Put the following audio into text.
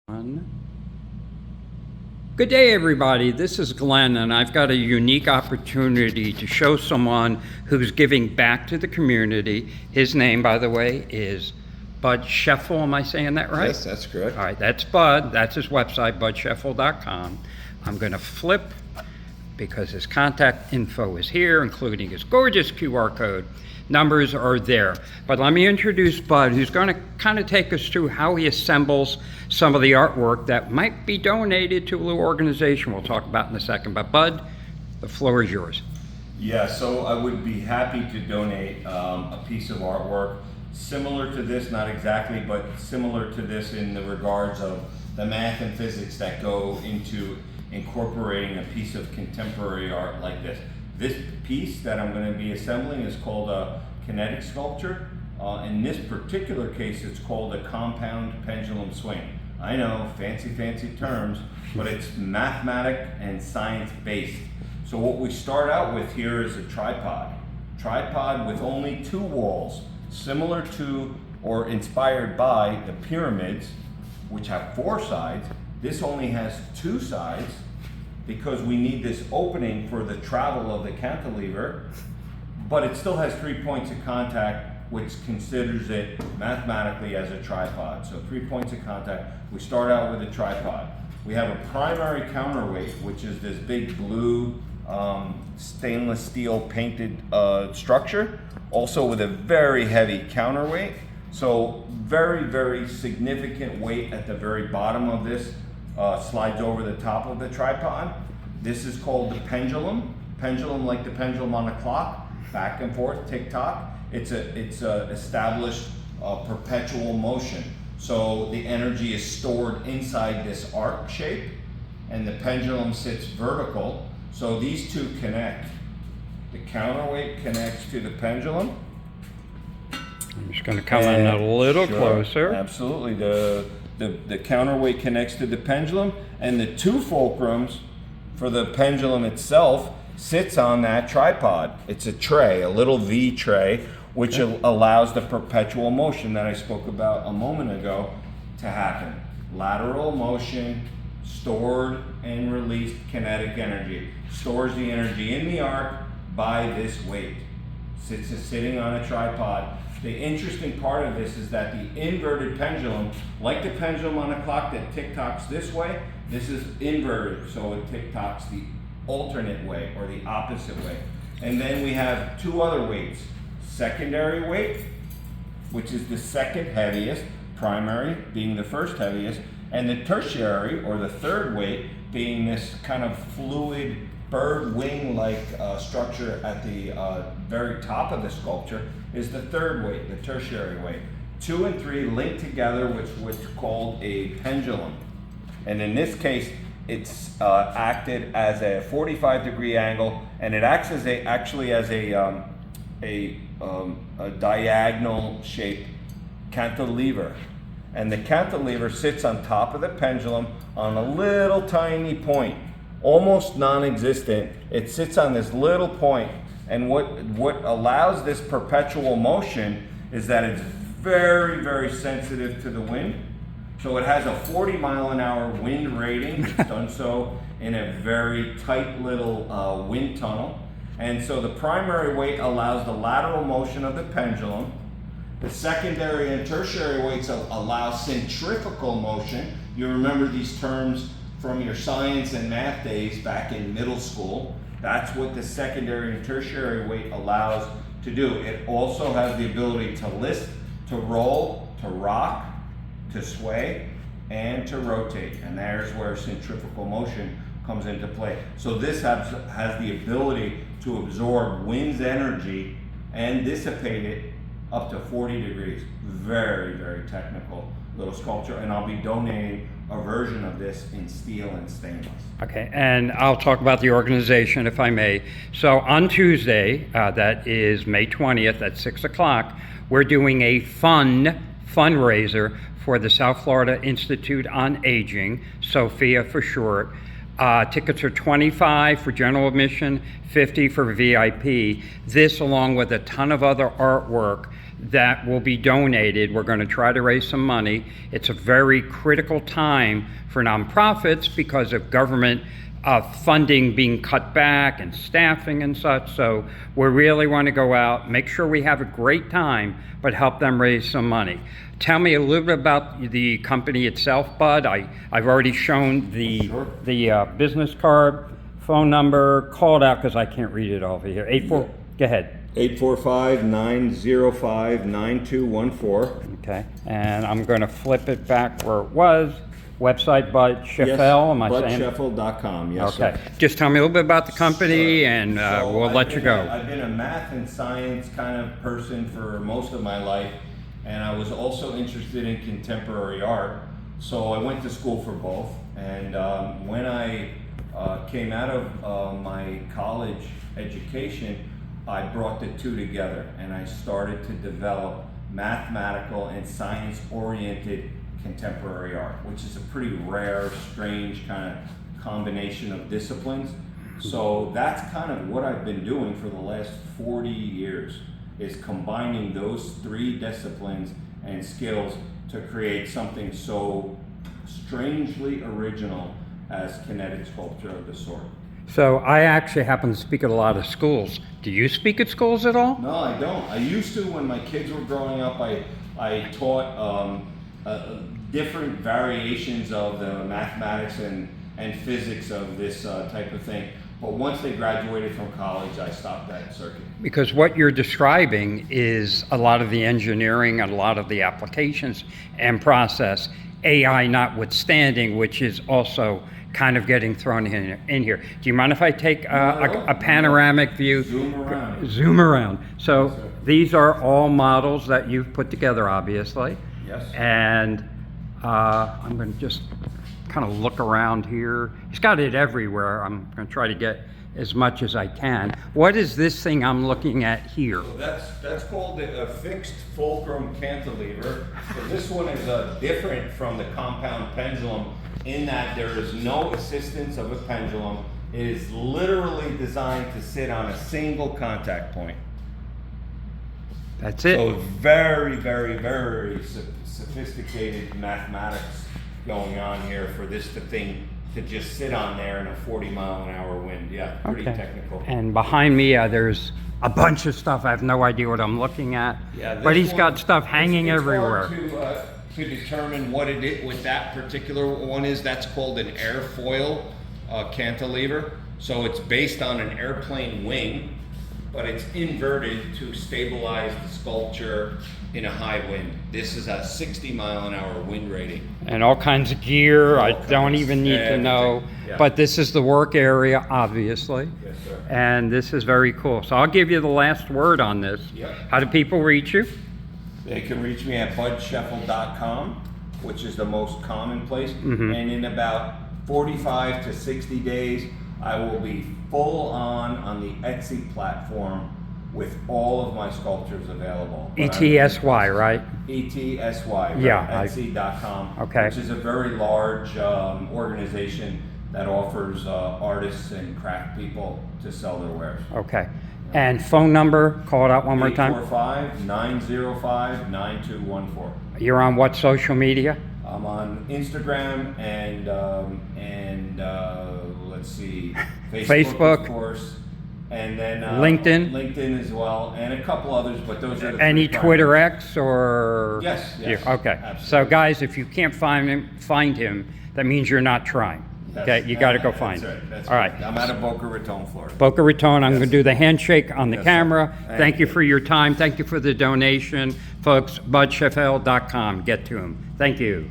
Good day, everybody. This is Glenn, and I've got a unique opportunity to show someone who's giving back to the community. His name, by the way, is Bud Scheffel. Am I saying that right? Yes, that's correct. All right, that's Bud. That's his website, budscheffel.com. I'm going to flip because his contact info is here, including his gorgeous QR code. Numbers are there. But let me introduce Bud, who's going to kind of take us through how he assembles some of the artwork that might be donated to a little organization we'll talk about in a second. But Bud, the floor is yours. Yeah, so I would be happy to donate a piece of artwork similar to this, not exactly, but similar to this in the regards of the math and physics that go into incorporating a piece of contemporary art like this. This piece that I'm going to be assembling is called a Kinetic Sculptor. In this particular case, it's called a compound pendulum swing. I know, fancy terms, but it's mathematic and science-based. So what we start out with here is a tripod. Tripod with only two walls, similar to or inspired by the pyramids, which have four sides. This only has two sides, because we need this opening for the travel of the cantilever, but it still has 3 points of contact, which considers it mathematically as a tripod. So 3 points of contact. We start out with a tripod. We have a primary counterweight, which is this big blue stainless steel painted structure, also with a very heavy counterweight. So very significant weight at the very bottom of this. Slides over the top of the tripod. This is called the pendulum. Pendulum, like the pendulum on a clock, back and forth, tick-tock. It's established perpetual motion. So the energy is stored inside this arc shape, and the pendulum sits vertical. So these two connect. The counterweight connects to the pendulum. I'm just going to come in a little closer. Absolutely. The counterweight connects to the pendulum, and the two fulcrums for the pendulum itself sits on that tripod. It's a tray, a little V tray, which allows the perpetual motion that I spoke about a moment ago to happen. Lateral motion, stored and released kinetic energy. Stores the energy in the arc by this weight. It's sitting on a tripod. The interesting part of this is that the inverted pendulum, like the pendulum on a clock that tick-tocks this way, this is inverted, so it tick-tocks the alternate way or the opposite way. And then we have two other weights. Secondary weight, which is the second heaviest, primary being the first heaviest, and the tertiary or the third weight being this kind of fluid bird wing-like structure at the very top of the sculpture is the third weight, the tertiary weight. 2 and 3 linked together, which was called a pendulum. And in this case, it's acted as a 45-degree angle, and it acts as actually as a diagonal shaped cantilever. And the cantilever sits on top of the pendulum on a little tiny point, almost non-existent. It sits on this little point, and what allows this perpetual motion is that it's very sensitive to the wind. So it has a 40-mile-an-hour wind rating. It's done so in a very tight little wind tunnel. And so the primary weight allows the lateral motion of the pendulum. The secondary and tertiary weights allow centrifugal motion. You remember these terms from your science and math days back in middle school. That's what the secondary and tertiary weight allows to do. It also has the ability to lift, to roll, to rock, to sway, and to rotate. And there's where centrifugal motion comes into play. So this has the ability to absorb wind's energy and dissipate it up to 40 degrees. Very technical little sculpture, and I'll be donating a version of this in steel and stainless. Okay, and I'll talk about the organization if I may. So on Tuesday, that is May 20th at 6 o'clock, we're doing a fundraiser for the South Florida Institute on Aging, SoFIA for short. Tickets are $25 for general admission, $50 for VIP. This, along with a ton of other artwork that will be donated. We're going to try to raise some money. It's a very critical time for nonprofits because of government funding being cut back and staffing and such. So we really want to go out, make sure we have a great time, but help them raise some money. Tell me a little bit about the company itself, Bud. I've already shown the business card, phone number. Call it out because I can't read it over here. Go ahead. 845-905-9214. Okay, and I'm going to flip it back where it was. Website, Bud Scheffel, am I saying? BudScheffel.com, yes, Okay, sir. just tell me a little bit about the company and we'll let you go. I've been a math and science kind of person for most of my life, and I was also interested in contemporary art, so I went to school for both. And when I came out of my college education, I brought the two together and I started to develop mathematical and science-oriented contemporary art, which is a pretty rare, strange kind of combination of disciplines. So that's kind of what I've been doing for the last 40 years, is combining those three disciplines and skills to create something so strangely original as kinetic sculpture of the sort. So I actually happen to speak at a lot of schools. Do you speak at schools at all? No, I don't. I used to when my kids were growing up. I taught different variations of the mathematics and physics of this type of thing. But once they graduated from college, I stopped that circuit. Because what you're describing is a lot of the engineering and a lot of the applications and process, AI notwithstanding, which is also kind of getting thrown in here. Do you mind if I take a panoramic view? Zoom around. So Yes, these are all models that you've put together, obviously. Yes. And I'm going to just kind of look around here. He's got it everywhere. I'm going to try to get as much as I can. What is this thing I'm looking at here? So that's called a fixed fulcrum cantilever. So this one is different from the compound pendulum in that there is no assistance of a pendulum. It is literally designed to sit on a single contact point. That's it. So very, very, very sophisticated mathematics going on here for this thing to just sit on there in a 40-mile-an-hour wind. Yeah, pretty technical. And behind me, there's a bunch of stuff. I have no idea what I'm looking at. Yeah, but he's got stuff hanging everywhere. It's hard to determine what it is, what that particular one is. That's called an airfoil cantilever. So it's based on an airplane wing, but it's inverted to stabilize the sculpture in a high wind. This is a 60-mile-an-hour wind rating. And all kinds of gear. I don't even need to know. Yeah. But this is the work area, obviously. Yes, sir. And this is very cool. So I'll give you the last word on this. Yep. How do people reach you? They can reach me at budscheffel.com, which is the most common place. Mm-hmm. And in about 45 to 60 days, I will be full on the Etsy platform with all of my sculptures available. ETSY, right? ETSY, right? Yeah, Etsy.com, okay. which is a very large organization that offers artists and craft people to sell their wares. Okay. And phone number, call it out one more time. 845-905-9214. You're on what social media? I'm on Instagram and let's see, Facebook, of course, and then LinkedIn as well, and a couple others, but those are the Any three Twitter primaries. X or? Yes. Yeah, okay. Absolutely. So guys, if you can't find him, that means you're not trying. Yes. Okay, you got to go find That's him. right. That's All right. I'm out of Boca Raton, Florida. Boca Raton, I'm Yes. going to do the handshake on the Yes, sir. camera. Thank Thank you you. for your time. Thank you for the donation. Folks, budscheffel.com. Get to him. Thank you.